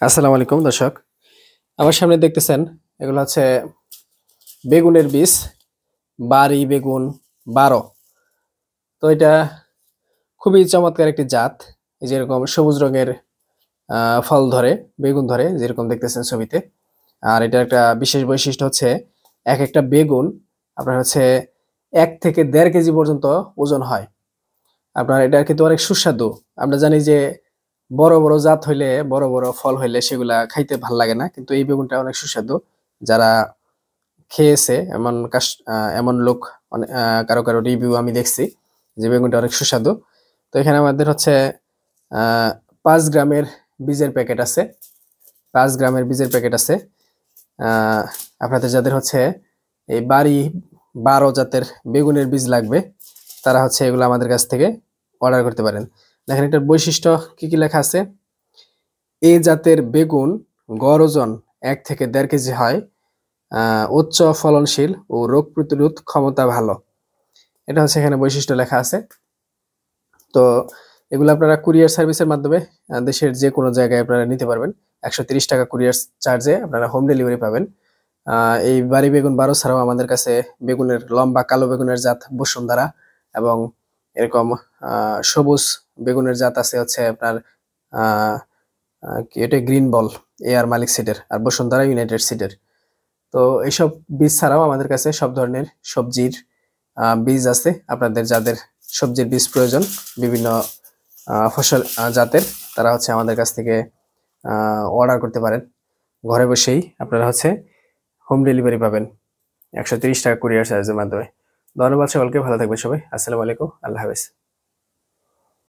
আসসালামু আলাইকুম দর্শক। আমার সামনে দেখতেছেন এগুলো হচ্ছে বেগুনের বীজ, বাড়ি বেগুন 12। তো এটা খুবই চমৎকার একটি জাত। এই যেরকম সবুজ রঙের ফল ধরে, বেগুন ধরে যেরকম দেখতেছেন ছবিতে। আর এটার একটা বিশেষ বৈশিষ্ট্য হচ্ছে এক একটা বেগুন আপনার হচ্ছে 1 থেকে 1.5 কেজি পর্যন্ত ওজন হয়। আপনার এটা কিন্তু অনেক সুস্বাদু। আমরা জানি যে বড় বড় জাত হইলে, বড় বড় ফল হইলে সেগুলা খাইতে ভাল লাগে না, কিন্তু এই বেগুনটা অনেক সুস্বাদু। যারা খেয়েছে এমন লোক কারো কারো রিভিউ আমি দেখছি যে বেগুনটা অনেক সুস্বাদু। তো এখানে আমাদের হচ্ছে 5 গ্রামের বীজের প্যাকেট আছে। 5 গ্রামের বীজের প্যাকেট আছে। আহ, আপনাদের যাদের হচ্ছে এই বাড়ি 12 জাতের বেগুনের বীজ লাগবে, তারা হচ্ছে এগুলো আমাদের কাছ থেকে অর্ডার করতে পারেন। দেখেন এটার বৈশিষ্ট্য কি কি লেখা আছে। এই জাতের বেগুন গড় ওজন 1 থেকে 1.5 কেজি হয়। উচ্চ ফলনশীল ও রোগ প্রতিরোধ ক্ষমতা ভালো। এটা হচ্ছে এখানে বৈশিষ্ট্য লেখা আছে। তো এগুলো আপনারা কুরিয়ার সার্ভিসের মাধ্যমে দেশের যে কোনো জায়গায় আপনারা নিতে পারবেন। 130 টাকা কুরিয়ার চার্জে আপনারা হোম ডেলিভারি পাবেন। এই বাড়ি বেগুন 12 ছাড়াও আমাদের কাছে বেগুনের লম্বা কালো বেগুনের জাত বসুন্ধরা এবং এরকম সবুজ বেগুনের জাত আছে হচ্ছে আপনার আহ কি এটা গ্রিন বল, এআর মালিক সিডের, আর বসুন্ধরা ইউনাইটেড সিডের। তো এইসব বীজ ছাড়াও আমাদের কাছে সব ধরনের সবজির বীজ আছে। আপনাদের যাদের সবজির বীজ প্রয়োজন বিভিন্ন ফসল জাতের, তারা হচ্ছে আমাদের কাছ থেকে অর্ডার করতে পারেন। ঘরে বসেই আপনারা হচ্ছে হোম ডেলিভারি পাবেন 130 টাকা কুরিয়ার চার্জের মাধ্যমে। ধন্যবাদ সকলকে, ভালো থাকবেন সবাই। আসসালামু আলাইকুম, আল্লাহ হাফেজ।